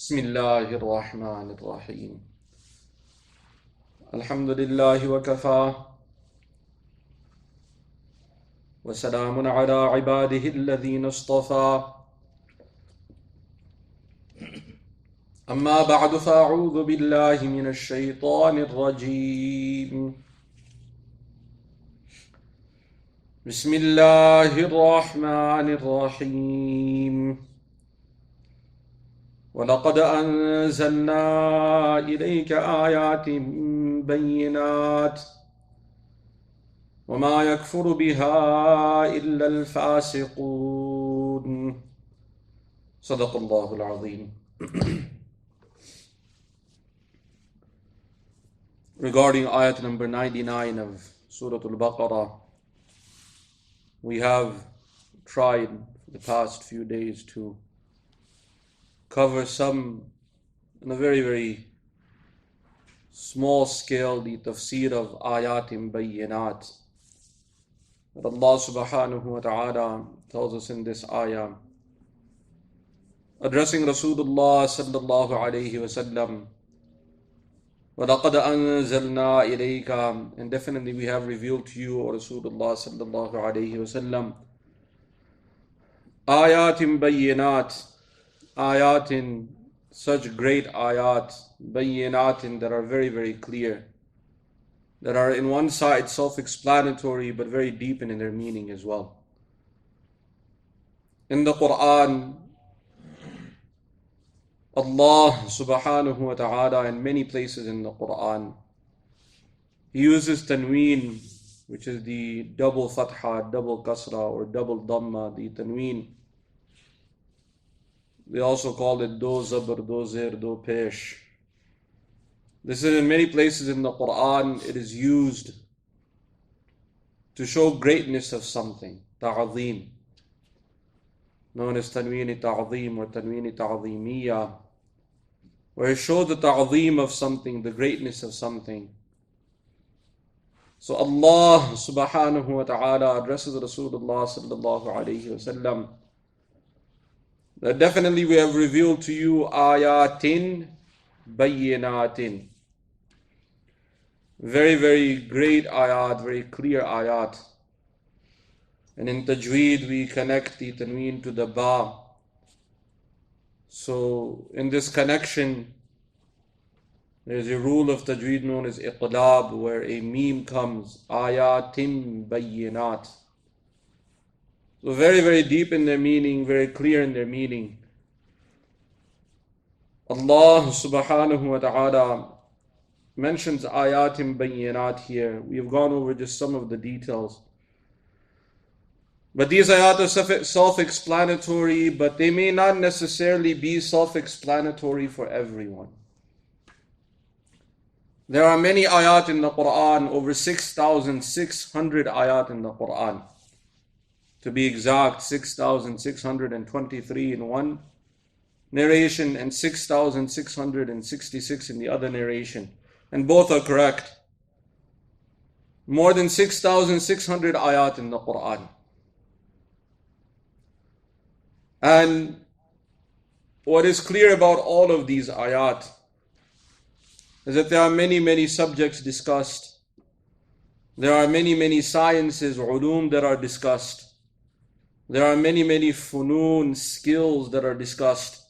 بسم الله الرحمن الرحيم الحمد لله وكفى وسلام على عباده الذين اصطفى أما بعد فأعوذ بالله من الشيطان الرجيم بسم الله الرحمن الرحيم ولقد أنزلنا إليك آيات بينات وما يكفر بها إلا الفاسقون صدق الله العظيم. Regarding ayat number 99 of Surat al-Baqarah, we have tried for the past few days to cover some, in a very, very small scale, the Tafseer of Ayat Bayyinat that Allah subhanahu wa ta'ala tells us in this ayah, addressing Rasulullah sallallahu alayhi wa sallam, وَلَقَدْ أَنزَلْنَا إِلَيْكَ, and definitely we have revealed to you, O Rasulullah sallallahu alayhi wa sallam, Ayat Bayyinat, ayatin, such great ayat, bayyinatin, that are very, very clear, that are in one side self-explanatory but very deep in their meaning as well. In the Quran, Allah subhanahu wa ta'ala, in many places in the Quran, He uses tanween, which is the double fatha, double kasra, or double dhamma, the tanween. They also call it do zabr, do zir, do pesh. This is in many places in the Quran. It is used to show greatness of something, ta'zeem, known as tanween ta'zeem or tanween ta'zeemiyya, where it shows the ta'zeem of something, the greatness of something. So Allah subhanahu wa ta'ala addresses Rasulullah sallallahu alayhi wa sallam that definitely we have revealed to you ayatin bayyinatin. Very, very great ayat, very clear ayat. And in tajweed we connect the tanween to the ba. So in this connection, there is a rule of tajweed known as iqlab, where a meme comes, ayatin bayyinat. So very, very deep in their meaning, very clear in their meaning. Allah subhanahu wa ta'ala mentions ayatim bayyinat here. We have gone over just some of the details. But these ayat are self-explanatory, but they may not necessarily be self-explanatory for everyone. There are many ayat in the Quran, over 6,600 ayat in the Quran. To be exact, 6,623 in one narration and 6,666 in the other narration. And both are correct. More than 6,600 ayat in the Quran. And what is clear about all of these ayat is that there are many, many subjects discussed. There are many, many sciences, ulum, that are discussed. There are many, many funun, skills that are discussed.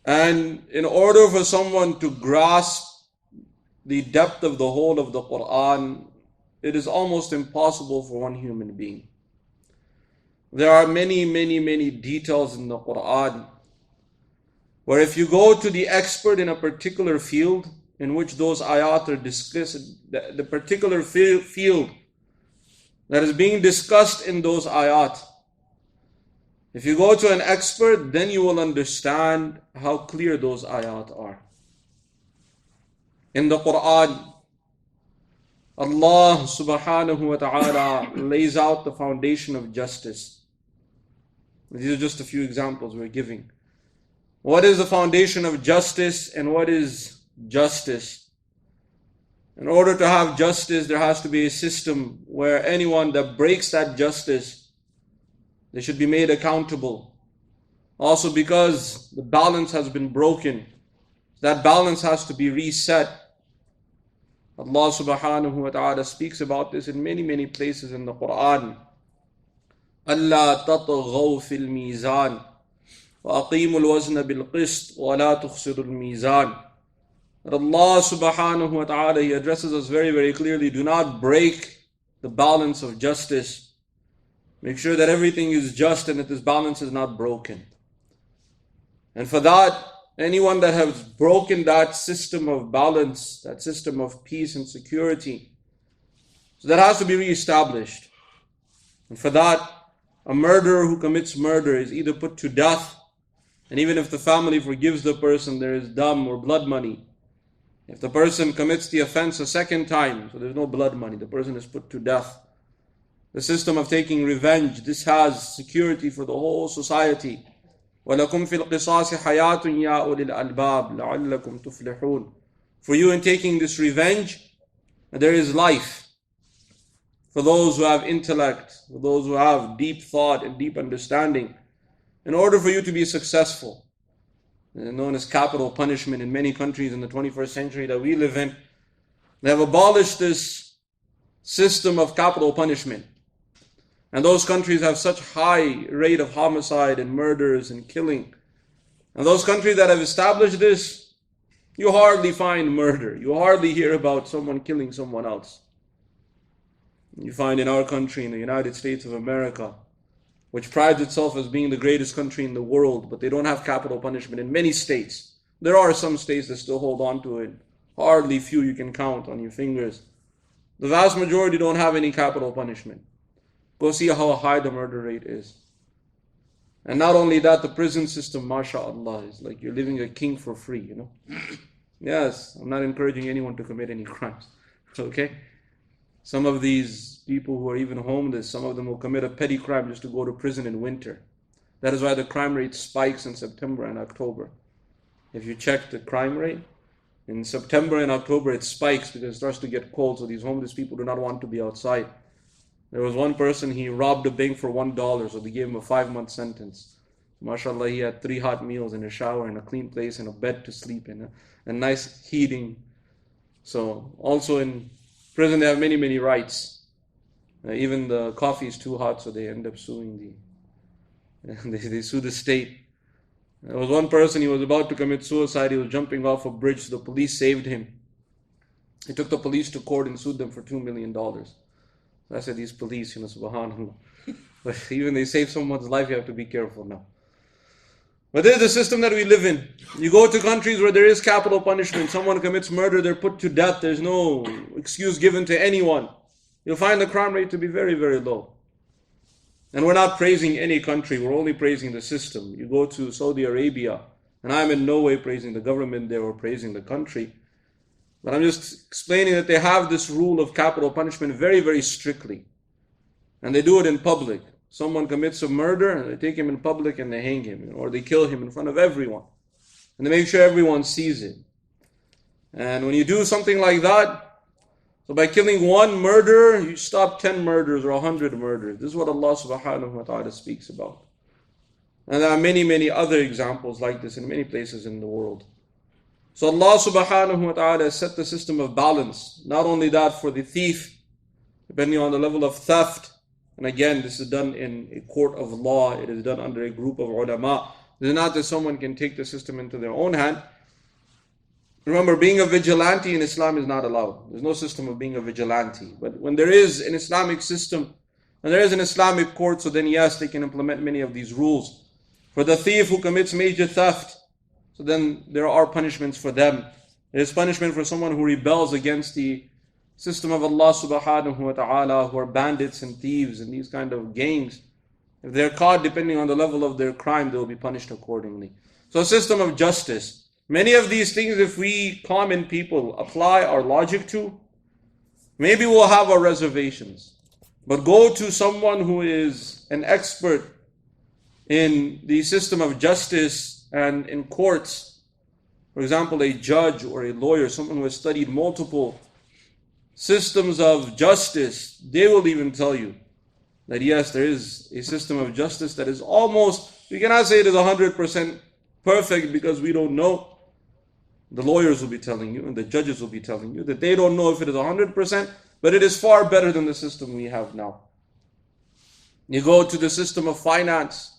And in order for someone to grasp the depth of the whole of the Quran, it is almost impossible for one human being. There are many, many, many details in the Quran where if you go to the expert in a particular field in which those ayat are discussed, the particular field that is being discussed in those ayat, if you go to an expert, then you will understand how clear those ayat are. In the Quran, Allah subhanahu wa ta'ala lays out the foundation of justice. These are just a few examples we're giving. What is the foundation of justice and what is justice? In order to have justice, there has to be a system where anyone that breaks that justice, they should be made accountable. Also because the balance has been broken. That balance has to be reset. Allah subhanahu wa ta'ala speaks about this in many, many places in the Quran. أَلَّا تَطْغَوْا فِي الْمِيزَانِ وَأَقِيمُوا الْوَزْنَ بِالْقِسْطِ وَلَا تُخْسِرُوا الْمِيزَانِ. That Allah subhanahu wa ta'ala, He addresses us very, very clearly. Do not break the balance of justice. Make sure that everything is just and that this balance is not broken. And for that, anyone that has broken that system of balance, that system of peace and security, so that has to be reestablished. And for that, a murderer who commits murder is either put to death, and even if the family forgives the person, there is dam or blood money. If the person commits the offense a second time, so there's no blood money, the person is put to death. The system of taking revenge, this has security for the whole society. وَلَكُمْ فِي الْقِصَاصِ حَيَاةٌ يَا أُولِي الْأَلْبَابِ لَعَلَّكُمْ تُفْلِحُونَ. For you in taking this revenge, there is life. For those who have intellect, for those who have deep thought and deep understanding, in order for you to be successful. Known as capital punishment in many countries in the 21st century that we live in. They have abolished this system of capital punishment. And those countries have such high rate of homicide and murders and killing. And those countries that have established this, you hardly find murder. You hardly hear about someone killing someone else. You find in our country, in the United States of America, which prides itself as being the greatest country in the world, but they don't have capital punishment in many states. There are some states that still hold on to it. Hardly few you can count on your fingers. The vast majority don't have any capital punishment. Go see how high the murder rate is. And not only that, the prison system, mashallah, is like you're living a king for free, you know. Yes, I'm not encouraging anyone to commit any crimes. Okay? Some of these people who are even homeless, some of them will commit a petty crime just to go to prison in winter. That is why the crime rate spikes in September and October. If you check the crime rate, in September and October it spikes because it starts to get cold, so these homeless people do not want to be outside. There was one person, he robbed a bank for $1, so they gave him a 5-month sentence. MashaAllah, he had 3 hot meals and a shower and a clean place and a bed to sleep in, a nice heating. So also in prison they have many, many rights. Even the coffee is too hot, so they end up suing they sue the state. There was one person, he was about to commit suicide, he was jumping off a bridge, so the police saved him. He took the police to court and sued them for $2 million. I said, these police, subhanAllah. But even they save someone's life, you have to be careful now. But this is the system that we live in. You go to countries where there is capital punishment, someone commits murder, they're put to death, there's no excuse given to anyone. You'll find the crime rate to be very, very low. And we're not praising any country, we're only praising the system. You go to Saudi Arabia, and I'm in no way praising the government there or praising the country. But I'm just explaining that they have this rule of capital punishment very, very strictly. And they do it in public. Someone commits a murder, and they take him in public and they hang him, or they kill him in front of everyone. And they make sure everyone sees it. And when you do something like that, so by killing one murderer, you stop 10 murders or 100 murders. This is what Allah subhanahu wa ta'ala speaks about. And there are many, many other examples like this in many places in the world. So Allah subhanahu wa ta'ala has set the system of balance. Not only that, for the thief, depending on the level of theft. And again, this is done in a court of law. It is done under a group of ulama. It is not that someone can take the system into their own hand. Remember, being a vigilante in Islam is not allowed. There's no system of being a vigilante. But when there is an Islamic system, and there is an Islamic court, so then yes, they can implement many of these rules. For the thief who commits major theft, so then there are punishments for them. There is punishment for someone who rebels against the system of Allah subhanahu wa ta'ala, who are bandits and thieves and these kind of gangs. If they're caught, depending on the level of their crime, they will be punished accordingly. So a system of justice. Many of these things, if we common people apply our logic to, maybe we'll have our reservations. But go to someone who is an expert in the system of justice and in courts. For example, a judge or a lawyer, someone who has studied multiple systems of justice, they will even tell you that yes, there is a system of justice that is almost, we cannot say it is 100% perfect because we don't know. The lawyers will be telling you and the judges will be telling you that they don't know if it is 100%, but it is far better than the system we have now. You go to the system of finance,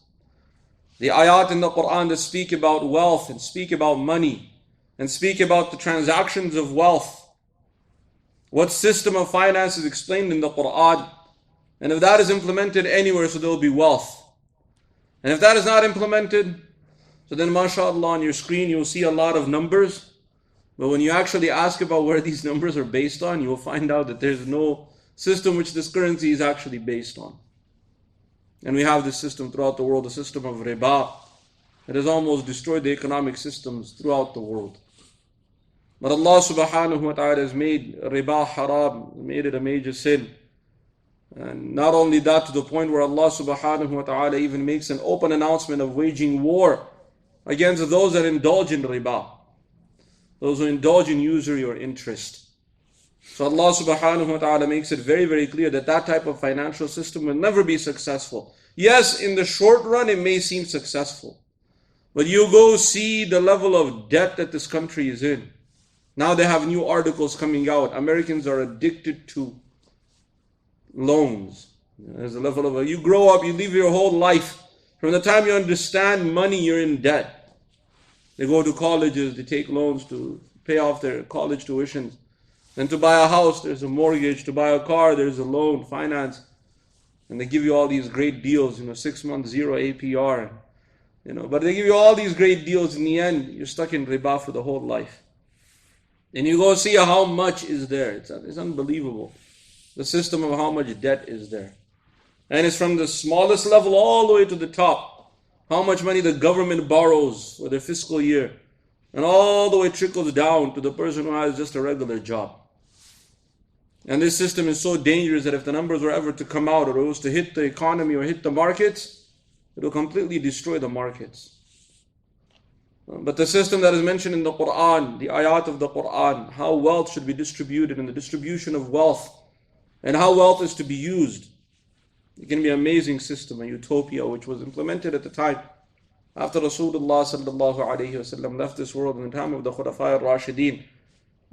the ayat in the Quran that speak about wealth and speak about money and speak about the transactions of wealth. What system of finance is explained in the Quran? And if that is implemented anywhere, so there will be wealth. And if that is not implemented, so then mashallah on your screen you will see a lot of numbers. But when you actually ask about where these numbers are based on, you will find out that there's no system which this currency is actually based on. And we have this system throughout the world, the system of riba. It has almost destroyed the economic systems throughout the world. But Allah subhanahu wa ta'ala has made riba haram, made it a major sin. And not only that, to the point where Allah subhanahu wa ta'ala even makes an open announcement of waging war against those that indulge in riba, those who indulge in usury or interest. So Allah subhanahu wa ta'ala makes it very, very clear that that type of financial system will never be successful. Yes, in the short run it may seem successful, but you go see the level of debt that this country is in. Now they have new articles coming out. Americans are addicted to loans. There's a level of, you grow up, you live your whole life. From the time you understand money, you're in debt. They go to colleges, they take loans to pay off their college tuitions. Then to buy a house, there's a mortgage. To buy a car, there's a loan, finance. And they give you all these great deals, 6 months, 0 APR. But they give you all these great deals. In the end, you're stuck in riba for the whole life. And you go see how much is there. It's unbelievable. The system of how much debt is there. And it's from the smallest level all the way to the top. How much money the government borrows for their fiscal year. And all the way trickles down to the person who has just a regular job. And this system is so dangerous that if the numbers were ever to come out, or it was to hit the economy or hit the markets, it will completely destroy the markets. But the system that is mentioned in the Quran, the ayat of the Quran, how wealth should be distributed and the distribution of wealth, and how wealth is to be used, it can be an amazing system, a utopia which was implemented at the time after Rasulullah sallallahu alayhi wasallam left this world in the time of the Khulafa al-Rashideen.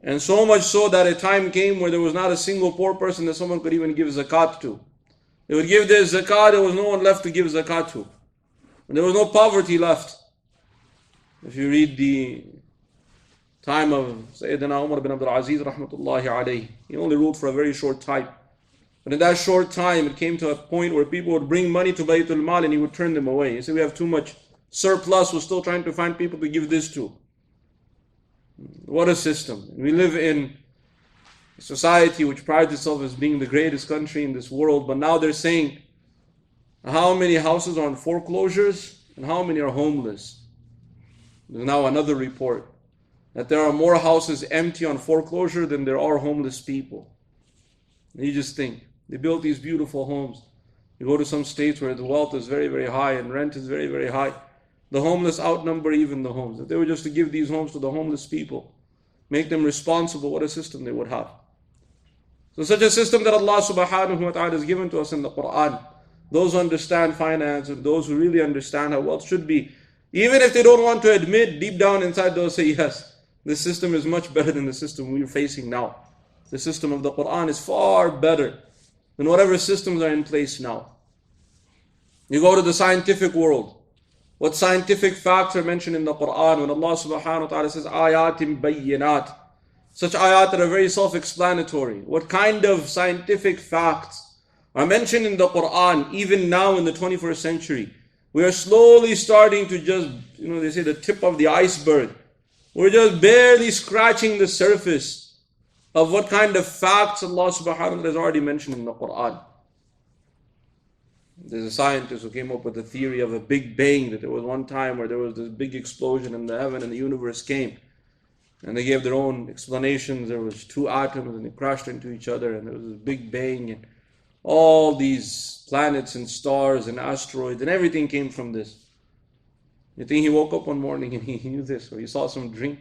And so much so that a time came where there was not a single poor person that someone could even give zakat to. They would give their zakat, there was no one left to give zakat to. And there was no poverty left. If you read the time of Sayyidina Umar bin Abdul Aziz rahmatullahi alayhi, he only ruled for a very short time. But in that short time, it came to a point where people would bring money to Baytul Mal and he would turn them away. He said, we have too much surplus, we're still trying to find people to give this to. What a system. We live in a society which prides itself as being the greatest country in this world, but now they're saying how many houses are on foreclosures and how many are homeless. There's now another report that there are more houses empty on foreclosure than there are homeless people. And you just think, they built these beautiful homes. You go to some states where the wealth is very, very high and rent is very, very high. The homeless outnumber even the homes. If they were just to give these homes to the homeless people, make them responsible, what a system they would have. So such a system that Allah subhanahu wa ta'ala has given to us in the Quran, those who understand finance and those who really understand how wealth should be, even if they don't want to admit, deep down inside they'll say, yes, this system is much better than the system we're facing now. The system of the Quran is far better than whatever systems are in place now. You go to the scientific world. What scientific facts are mentioned in the Quran when Allah subhanahu wa ta'ala says ayatim bayyinat? Such ayat that are very self-explanatory. What kind of scientific facts are mentioned in the Quran even now in the 21st century? We are slowly starting to just, they say the tip of the iceberg. We're just barely scratching the surface of what kind of facts Allah subhanahu wa ta'ala has already mentioned in the Quran. There's a scientist who came up with the theory of a big bang, that there was one time where there was this big explosion in the heaven and the universe came. And they gave their own explanations. There was 2 atoms and they crashed into each other and there was this big bang and all these planets and stars and asteroids and everything came from this. You think he woke up one morning and he knew this, or he saw some dream?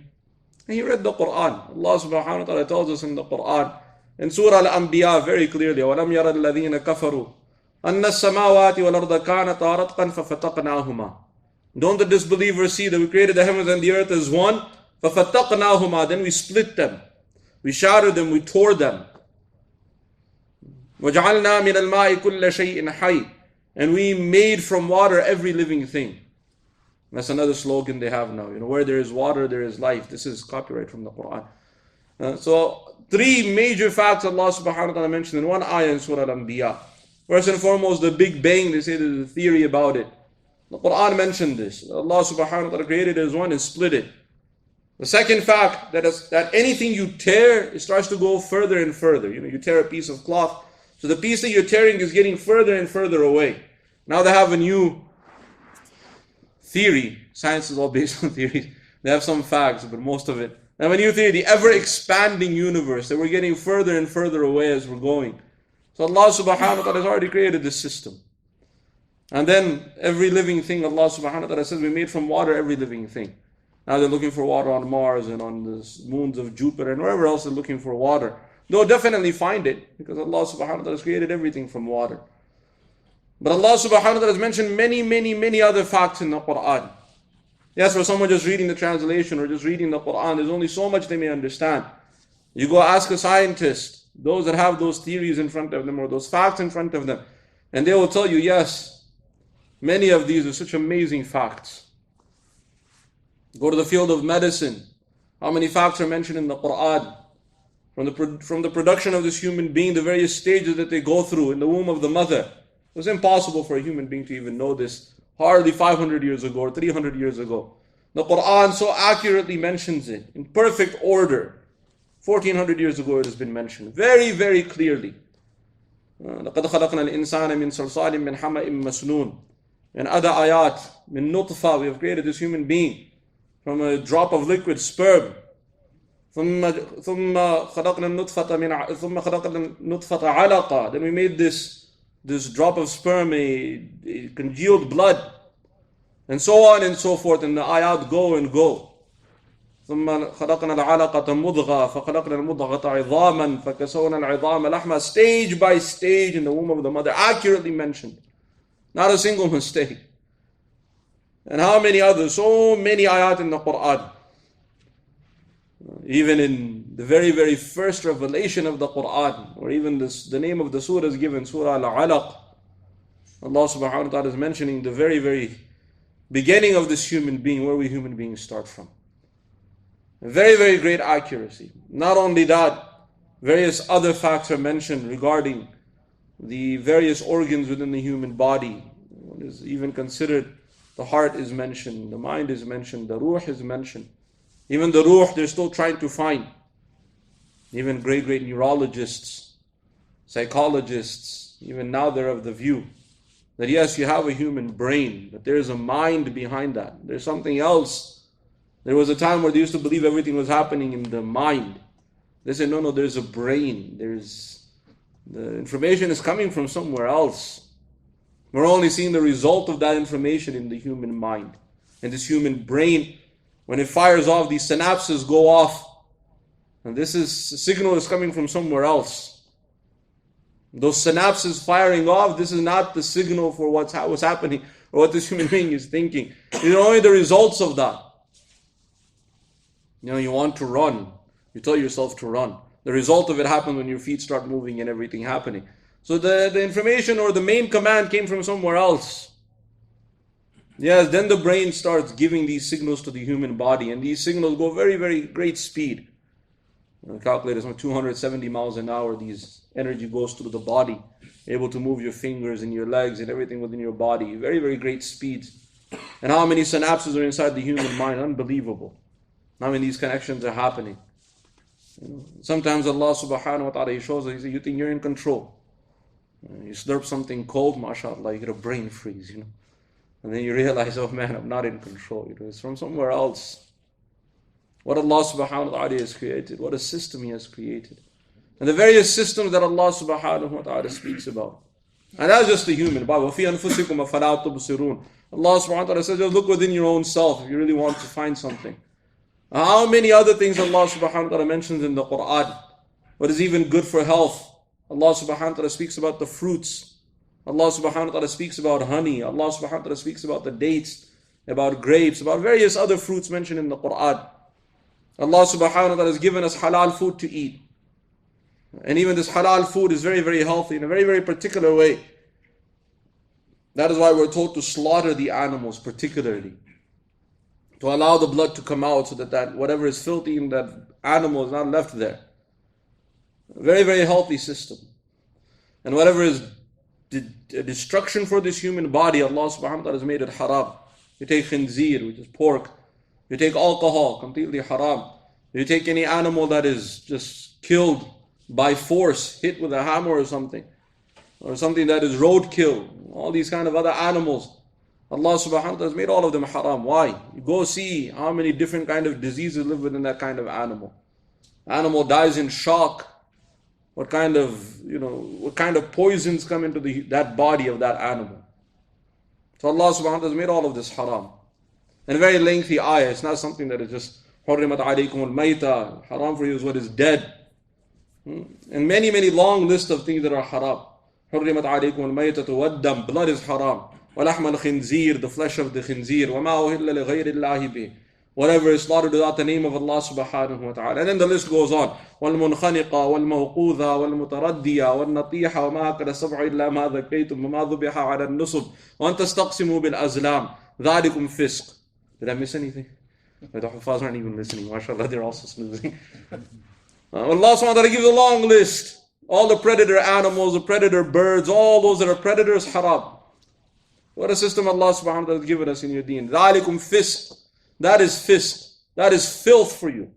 And he read the Quran. Allah subhanahu wa ta'ala tells us in the Quran, in Surah Al-Anbiya very clearly, وَلَمْ يَرَ الَّذِينَ كَفَرُوا أَنَّ السَّمَاوَاتِ وَالْأَرْضَ كَانَتَا رَتْقًا فَفَتَقْنَاهُمَا. Don't the disbelievers see that we created the heavens and the earth as one? فَفَتَقْنَاهُمَا. Then we split them. We shattered them, we tore them. وَجَعَلْنَا مِنَ الْمَاءِ كُلَّ شَيْءٍ حَيٍّ. And we made from water every living thing. That's another slogan they have now. Where there is water, there is life. This is copyright from the Quran. So, three major facts Allah subhanahu wa ta'ala mentioned in one ayah in Surah Al-Anbiya. First and foremost, the Big Bang, they say there's a theory about it. The Quran mentioned this. Allah subhanahu wa ta'ala created it as one and split it. The second fact, that anything you tear, it starts to go further and further. You tear a piece of cloth, so the piece that you're tearing is getting further and further away. Now they have a new theory. Science is all based on theories. They have some facts, but most of it. They have a new theory, the ever-expanding universe, that we're getting further and further away as we're going. So Allah subhanahu wa ta'ala has already created this system. And then every living thing, Allah subhanahu wa ta'ala says we made from water every living thing. Now they're looking for water on Mars and on the moons of Jupiter and wherever else they're looking for water. They'll definitely find it, because Allah subhanahu wa ta'ala has created everything from water. But Allah subhanahu wa ta'ala has mentioned many other facts in the Quran. Yes, for someone just reading the translation or just reading the Quran, there's only so much they may understand. You go ask a scientist, those that have those theories in front of them or those facts in front of them, and they will tell you, yes, many of these are such amazing facts. Go to the field of medicine. How many facts are mentioned in the Quran? From the production of this human being, the various stages that they go through in the womb of the mother. It was impossible for a human being to even know this. Hardly 500 years ago or 300 years ago. The Quran so accurately mentions it in perfect order. 1400 years ago it has been mentioned. Very clearly. لَقَدْ خَلَقْنَا الْإِنسَانَ مِنْ صَلْصَالٍ مِنْ حَمَإٍ مَسْنُونٍ. And other ayat, مِنْ نُطْفَةٍ, we have created this human being from a drop of liquid sperm. ثُمَّ خَلَقْنَا النُّطْفَةَ عَلَقًا. Then we made this drop of sperm a congealed blood. And so on and so forth. And the ayat go and go. ثم خلقنا العلقة مضغة فخلقنا المضغة عظاما فكسونا العظام لحما. Stage by stage in the womb of the mother, accurately mentioned. Not a single mistake. And how many others? So many ayat in the Quran. Even in the very first revelation of the Quran, or even the name of the surah is given, Surah Al-Alaq. Allah subhanahu wa ta'ala is mentioning the very beginning of this human being, where we human beings start from. Very great accuracy. Not only that, various other facts are mentioned regarding the various organs within the human body. What is even considered, the heart is mentioned, the mind is mentioned, the ruh is mentioned. Even the ruh, they're still trying to find. Even great neurologists, psychologists, even now they're of the view that yes, you have a human brain, but there's a mind behind that. There's something else. There was a time where they used to believe everything was happening in the mind. They said, no, there's a brain. The information is coming from somewhere else. We're only seeing the result of that information in the human mind. And this human brain, when it fires off, these synapses go off. And this signal is coming from somewhere else. Those synapses firing off, this is not the signal for what's happening or what this human being is thinking. These are only the results of that. You want to run. You tell yourself to run. The result of it happens when your feet start moving and everything happening. So the information or the main command came from somewhere else. Yes, then the brain starts giving these signals to the human body, and these signals go very great speed. Calculators, 270 miles an hour, these energy goes through the body, able to move your fingers and your legs and everything within your body. Very great speeds. And how many synapses are inside the human mind? Unbelievable. How many these connections are happening. Sometimes Allah subhanahu wa ta'ala, He shows us, you think you're in control. You slurp something cold, mashallah, you get a brain freeze, And then you realize, oh man, I'm not in control. It's from somewhere else. What Allah subhanahu wa ta'ala has created, what a system He has created. And the various systems that Allah subhanahu wa ta'ala speaks about. And that's just the human. وَفِي أَنفُسِكُمْ أَفَلَا تُبْصِرُونَ. Allah subhanahu wa ta'ala says, just look within your own self if you really want to find something. How many other things Allah subhanahu wa ta'ala mentions in the Quran? What is even good for health? Allah subhanahu wa ta'ala speaks about the fruits. Allah subhanahu wa ta'ala speaks about honey. Allah subhanahu wa ta'ala speaks about the dates, about grapes, about various other fruits mentioned in the Quran. Allah subhanahu wa ta'ala has given us halal food to eat. And even this halal food is very, very healthy in a very, very particular way. That is why we're told to slaughter the animals particularly. To allow the blood to come out so that whatever is filthy in that animal is not left there. A very, very healthy system. And whatever is destruction for this human body, Allah subhanahu wa ta'ala has made it haram. You take khinzir, which is pork. You take alcohol, completely haram. You take any animal that is just killed by force, hit with a hammer or something that is roadkill, all these kind of other animals. Allah subhanahu wa ta'ala has made all of them haram. Why? You go see how many different kind of diseases live within that kind of animal. Animal dies in shock. What kind of poisons come into that body of that animal. So Allah subhanahu wa ta'ala has made all of this haram. And a very lengthy ayah. It's not something that is just حُرِّمَتْ عَلَيْكُمُ الْمَيْتَةِ. Haram for you is what is dead. And many, many long list of things that are haram. حُرِّمَتْ عَلَيْكُمُ الْمَيْتَةُ وَالدَّمُ. Blood is haram. وَلَحْمَ الْخِنْزِيرِ. The flesh of the khinzir. وَمَا أُهِلَّ لِغَيْرِ اللَّهِ بِهِ. Whatever is slaughtered without the name of Allah subhanahu wa ta'ala. And then the list goes on. وَالْمُنْخَنِقَةَ وَالْمَوْقُوذَةَ وَالْمُتَرَدِّيَةَ وَالنَّطِيحَ وَمَا أَكَلَ السَّبْعُ إِلَّا مَا ذَكَّيْتُمْ وَمَا ذُبِحَ عَلَى النُّصُبِ وَأَن تَسْتَقْسِمُوا بِالْأَزْلَامِ ذَلِكُمْ فِسْقٌ. Did I miss anything? The Hufaz aren't even listening. MashaAllah, they're also snoozing. Allah subhanahu wa ta'ala gives a long list. All the predator animals, the predator birds, all those that are predators, haram. What a system Allah subhanahu wa ta'ala has given us in your deen. ذَلِكُمْ فِسْقٌ. That is fisq. That is filth for you.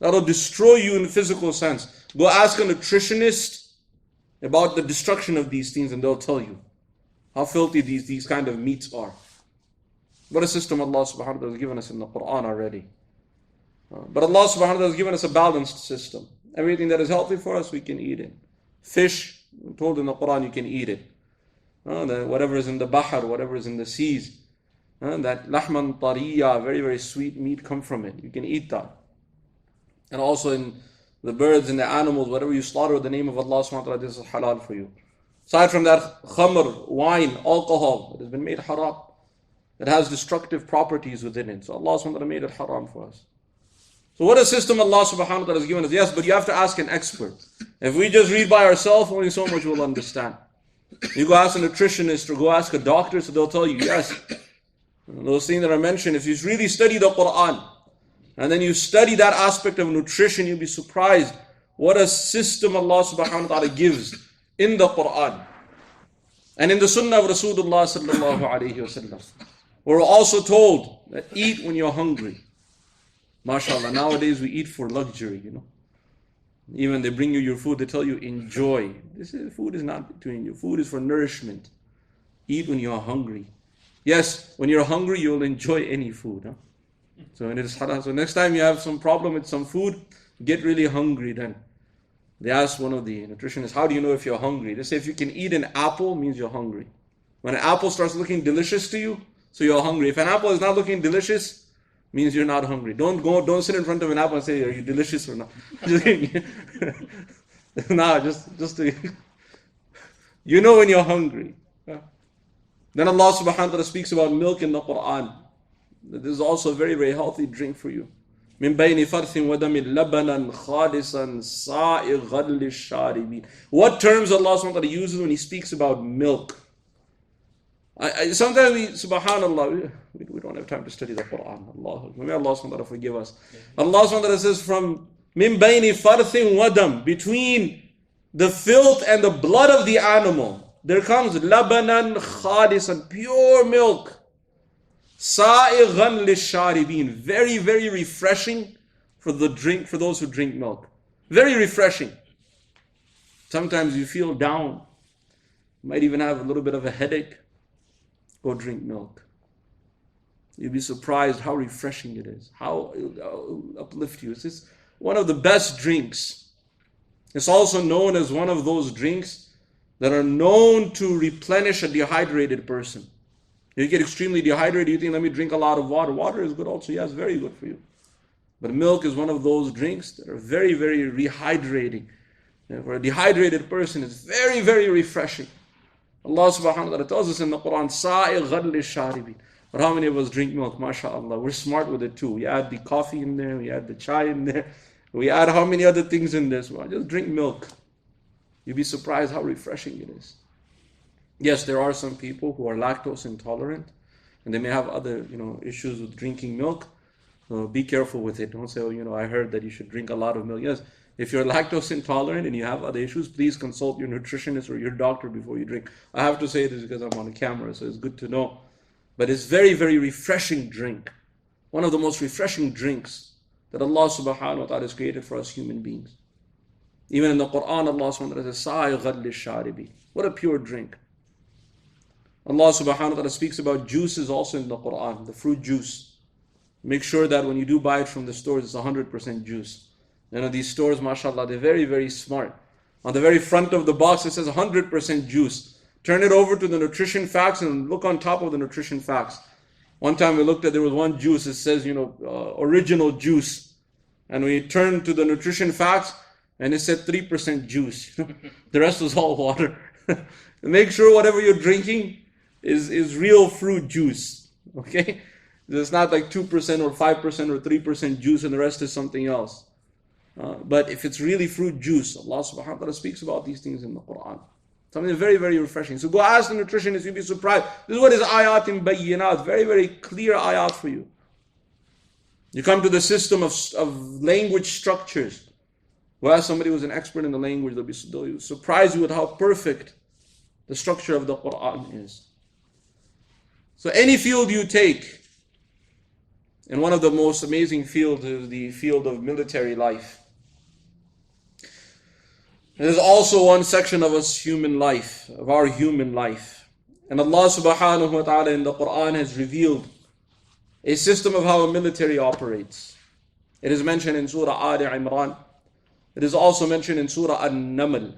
That'll destroy you in a physical sense. Go ask a nutritionist about the destruction of these things and they'll tell you how filthy these kind of meats are. What a system Allah subhanahu wa ta'ala has given us in the Quran already. But Allah subhanahu wa ta'ala has given us a balanced system. Everything that is healthy for us, we can eat it. Fish, we're told in the Quran, you can eat it. Whatever is in the Bahr, whatever is in the seas. That lahman tariya, very, very sweet meat come from it. You can eat that. And also in the birds and the animals, whatever you slaughter with the name of Allah subhanahu wa ta'ala, this is halal for you. Aside from that, khamr, wine, alcohol, it has been made haram. It has destructive properties within it. So Allah subhanahu wa ta'ala made it haram for us. So what a system Allah subhanahu wa ta'ala has given us. Yes, but you have to ask an expert. If we just read by ourselves, only so much we'll understand. You go ask a nutritionist or go ask a doctor, so they'll tell you, yes, those things that are mentioned, if you really study the Quran, and then you study that aspect of nutrition, you'll be surprised what a system Allah subhanahu wa ta'ala gives in the Quran. And in the Sunnah of Rasulullah sallallahu alayhi wa sallam. We're also told that eat when you're hungry. MashaAllah, nowadays we eat for luxury, Even they bring you your food, they tell you enjoy. Food is not between you. Food is for nourishment. Eat when you're hungry. Yes, when you're hungry, you'll enjoy any food. So it is halal. So next time you have some problem with some food, get really hungry then. They ask one of the nutritionists, how do you know if you're hungry? They say if you can eat an apple, means you're hungry. When an apple starts looking delicious to you, so you're hungry. If an apple is not looking delicious, means you're not hungry. Don't sit in front of an apple and say, are you delicious or not? Nah, just to, you know when you're hungry. Then Allah subhanahu wa ta'ala speaks about milk in the Quran. This is also a very, very healthy drink for you. مِن بَيْنِ فَرْثٍ وَدَمٍ لَبَنًا خَالِصًا سَائِغًا لِلشَّارِبِينَ. What terms Allah subhanahu wa ta'ala uses when He speaks about milk? Sometimes subhanallah, we don't have time to study the Quran. May Allah subhanahu wa ta'ala forgive us. Allah subhanahu wa ta'ala says from مِن بَيْنِ فَرْثٍ وَدَمٍ, between the filth and the blood of the animal, there comes labanan khalisan, pure milk. Sa'igan lisharibin, very, very refreshing for those who drink milk. Very refreshing. Sometimes you feel down. You might even have a little bit of a headache. Go drink milk. You'll be surprised how refreshing it is. How it will uplift you. It's one of the best drinks. It's also known as one of those drinks that are known to replenish a dehydrated person. You get extremely dehydrated, you think, let me drink a lot of water. Water is good also, yes, very good for you. But milk is one of those drinks that are very, very rehydrating. And for a dehydrated person, it's very, very refreshing. Allah subhanahu wa ta'ala tells us in the Quran, سَائِغًا لِلشَّارِبِينَ. But how many of us drink milk? MashaAllah. We're smart with it too. We add the coffee in there, we add the chai in there, we add how many other things in this. Well, just drink milk. You'd be surprised how refreshing it is. Yes, there are some people who are lactose intolerant, and they may have other, issues with drinking milk. So be careful with it. Don't say, I heard that you should drink a lot of milk. Yes, if you're lactose intolerant and you have other issues, please consult your nutritionist or your doctor before you drink. I have to say this because I'm on camera, so it's good to know. But it's very, very refreshing drink. One of the most refreshing drinks that Allah subhanahu wa ta'ala has created for us human beings. Even in the Quran, Allah subhanahu wa ta'ala says, سَائِغًا لِلشَّارِبِينَ. What a pure drink. Allah subhanahu wa ta'ala speaks about juices also in the Quran, the fruit juice. Make sure that when you do buy it from the stores, it's 100% juice. These stores, mashallah, they're very, very smart. On the very front of the box, it says 100% juice. Turn it over to the nutrition facts and look on top of the nutrition facts. One time we looked at, there was one juice, it says, original juice. And we turned to the nutrition facts and it said 3% juice. The rest was all water. Make sure whatever you're drinking is real fruit juice. Okay? It's not like 2% or 5% or 3% juice and the rest is something else. But if it's really fruit juice, Allah subhanahu wa ta'ala speaks about these things in the Quran. Something very, very refreshing. So go ask the nutritionist, you'll be surprised. This is what is ayat in bayyinat. Very, very clear ayat for you. You come to the system of language structures. Go ask somebody who's an expert in the language, they'll surprise you with how perfect the structure of the Quran is. So any field you take, and one of the most amazing fields is the field of military life. There's also one section of us human life, of our human life. And Allah subhanahu wa ta'ala in the Quran has revealed a system of how a military operates. It is mentioned in Surah Ali Imran. It is also mentioned in Surah An-Naml.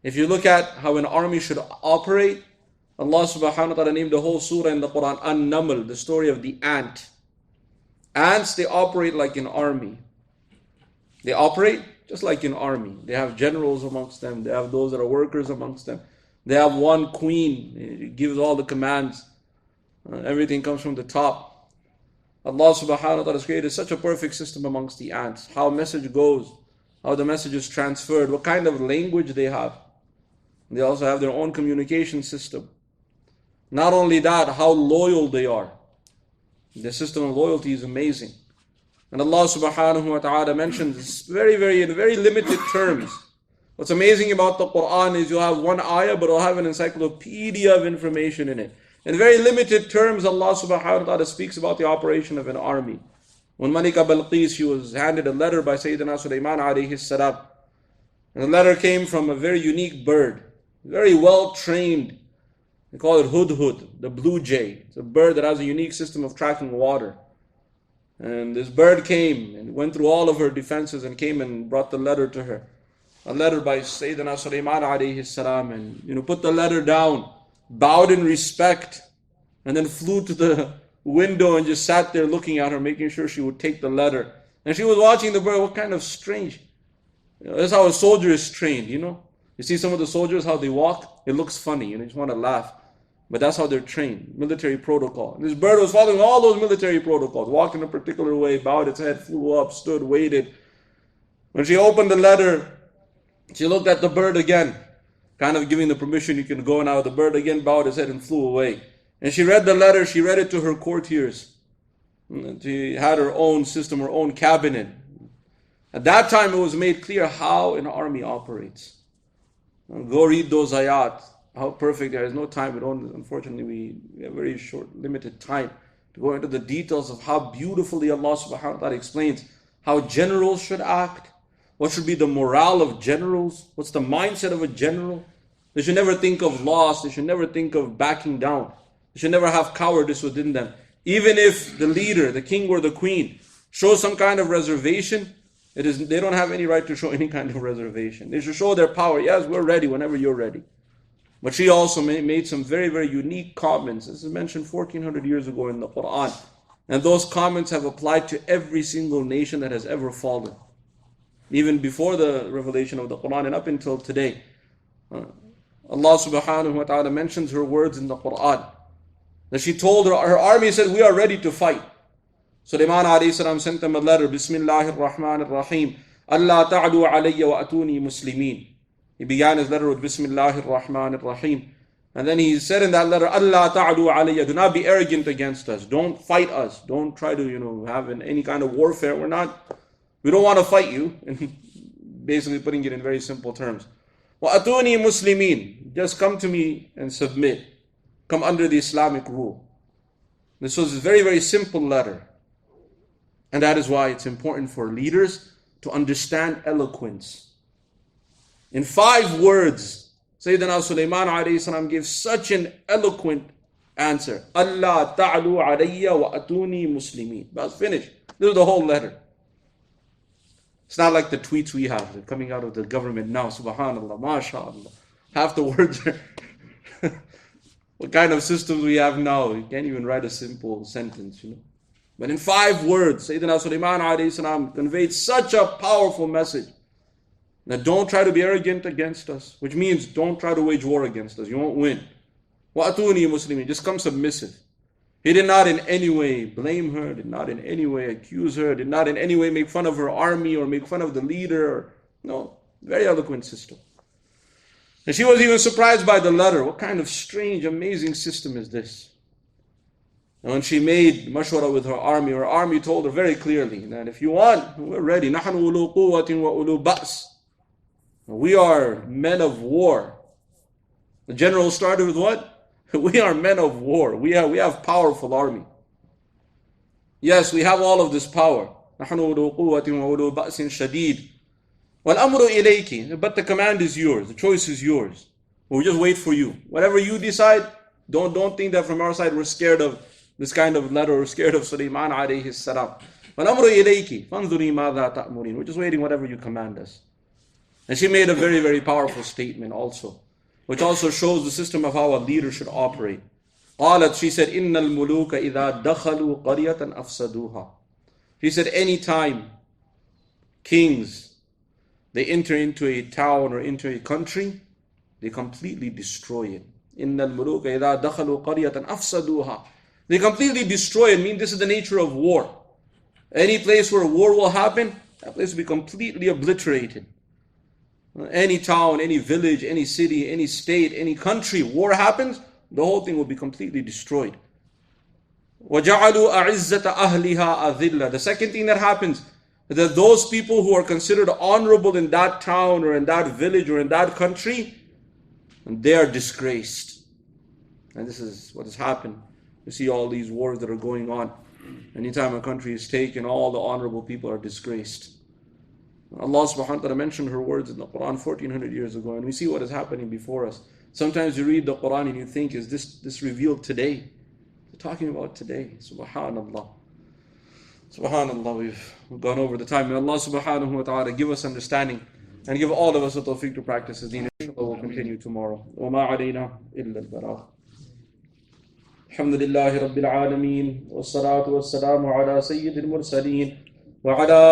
If you look at how an army should operate, Allah subhanahu wa ta'ala named the whole surah in the Quran An-Naml, the story of the ant. Ants, they operate like an army. They operate just like an army. They have generals amongst them. They have those that are workers amongst them. They have one queen. It gives all the commands. Everything comes from the top. Allah subhanahu wa ta'ala has created such a perfect system amongst the ants. How a message goes. How the message is transferred. What kind of language they have. They also have their own communication system. Not only that, how loyal they are. The system of loyalty is amazing. And Allah subhanahu wa ta'ala mentions this in very limited terms. What's amazing about the Quran is you'll have one ayah, but it'll have an encyclopedia of information in it. In very limited terms, Allah subhanahu wa ta'ala speaks about the operation of an army. When Malika Balqis, she was handed a letter by Sayyidina Sulaiman alayhi salam. And the letter came from a very unique bird, very well trained. They call it Hudhud, the blue jay. It's a bird that has a unique system of tracking water. And this bird came and went through all of her defenses and came and brought the letter to her. A letter by Sayyidina Sulaiman alayhi salam, and put the letter down, bowed in respect, and then flew to the window and just sat there looking at her, making sure she would take the letter. And she was watching the bird. What kind of strange. That's how a soldier is trained, You see some of the soldiers, how they walk, it looks funny, you just want to laugh. But that's how they're trained, military protocol. And this bird was following all those military protocols, walked in a particular way, bowed its head, flew up, stood, waited. When she opened the letter, she looked at the bird again, kind of giving the permission, you can go now. The bird again bowed its head and flew away. And she read the letter, she read it to her courtiers. And she had her own system, her own cabinet. At that time it was made clear how an army operates. Go read those ayat. How perfect. There is no time. Unfortunately, we have very short, limited time to go into the details of how beautifully Allah subhanahu wa ta'ala explains how generals should act, what should be the morale of generals, what's the mindset of a general. They should never think of loss. They should never think of backing down. They should never have cowardice within them. Even if the leader, the king or the queen, shows some kind of reservation, they don't have any right to show any kind of reservation. They should show their power. Yes, we're ready whenever you're ready. But she also made some very, very unique comments. This is mentioned 1400 years ago in the Quran. And those comments have applied to every single nation that has ever fallen. Even before the revelation of the Quran and up until today. Allah subhanahu wa ta'ala mentions her words in the Quran. That she told her army, said, we are ready to fight. Sulaiman alayhi salam sent them a letter, Bismillahir Rahmanir Rahim. Allah ta'adu alayya wa atuni muslimin. He began his letter with Bismillahir Rahmanir Rahim. And then he said in that letter, Allah ta'adu alayya, do not be arrogant against us. Don't fight us. Don't try to, have any kind of warfare. We don't want to fight you. And basically putting it in very simple terms. Wa atuni muslimin. Just come to me and submit. Come under the Islamic rule. This was a very, very simple letter. And that is why it's important for leaders to understand eloquence. In 5 words, Sayyidina Sulaiman alayhi salam gave such an eloquent answer. Allah ta'alu alayya wa atuni muslimin. That's finished. This is the whole letter. It's not like the tweets we have. They're coming out of the government now. Subhanallah, mashallah. Half the words are... What kind of systems we have now? You can't even write a simple sentence, But in 5 words, Sayyidina Sulaiman alayhi salam conveyed such a powerful message. Now don't try to be arrogant against us, which means don't try to wage war against us. You won't win. Wa'atuni muslimin, just come submissive. He did not in any way blame her, did not in any way accuse her, did not in any way make fun of her army or make fun of the leader. No, very eloquent system. And she was even surprised by the letter. What kind of strange, amazing system is this? And when she made mashwara with her army told her very clearly that if you want, we're ready. نَحْنُ أُولُو قُوَّةٍ وَأُولُو بَأْسٍ. We are men of war. The general started with what? We are men of war. We have powerful army. Yes, we have all of this power. نحن أولو قوة وأولو بأس شديد والأمر إليك. But the command is yours. The choice is yours. We'll just wait for you. Whatever you decide, don't think that from our side we're scared of this kind of letter or scared of Sulaiman alayhi salam. والأمر إليك فانظري ماذا تأمرين. We're just waiting whatever you command us. And she made a very, very powerful statement also, which also shows the system of how a leader should operate. She said, إِنَّ الْمُلُوكَ إِذَا دَخَلُوا قَرْيَةً أَفْسَدُوهَا. She said, anytime kings, they enter into a town or into a country, they completely destroy it. إِنَّ الْمُلُوكَ إِذَا دَخَلُوا قَرْيَةً أَفْسَدُوهَا. They completely destroy it. I mean, this is the nature of war. Any place where war will happen, that place will be completely obliterated. Any town, any village, any city, any state, any country, war happens, the whole thing will be completely destroyed. وَجَعَلُوا أَعِزَّةَ أَهْلِهَا أَذِلَّةً. The second thing that happens is that those people who are considered honorable in that town or in that village or in that country, they are disgraced. And this is what has happened. You see all these wars that are going on. Anytime a country is taken, all the honorable people are disgraced. Allah subhanahu wa ta'ala mentioned her words in the Quran 1400 years ago, and we see what is happening before us. Sometimes you read the Quran and you think, is this revealed today? They're talking about today. Subhanallah. Subhanallah, we've gone over the time. May Allah subhanahu wa ta'ala give us understanding and give all of us the tawfiq to practice His deen. Inshallah, we'll continue tomorrow. وَمَا عَلَيْنَا إِلَّا الْبَلَاغُ. الحمد لله رب العالمين والصلاة والسلام على سيد المرسلين وعلى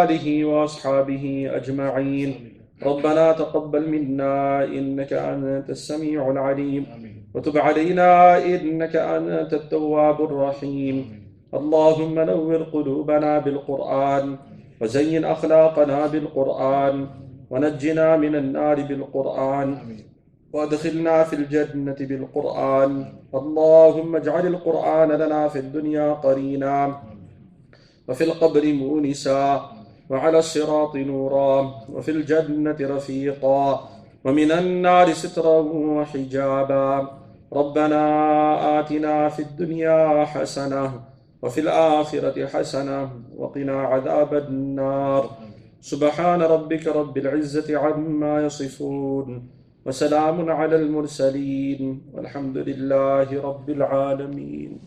آله وأصحابه أجمعين. ربنا تقبل منا إنك أنت السميع العليم وتب علينا إنك أنت التواب الرحيم. اللهم نور قلوبنا بالقرآن وزين أخلاقنا بالقرآن ونجنا من النار بالقرآن وادخلنا في الجنة بالقرآن. اللهم اجعل القرآن لنا في الدنيا قرينا وفي القبر مونسا وعلى الصراط نورا وفي الجنة رفيقا ومن النار سترا وحجابا. ربنا آتنا في الدنيا حسنة وفي الآخرة حسنة وقنا عذاب النار. سبحان ربك رب العزة عما يصفون وسلام على المرسلين والحمد لله رب العالمين.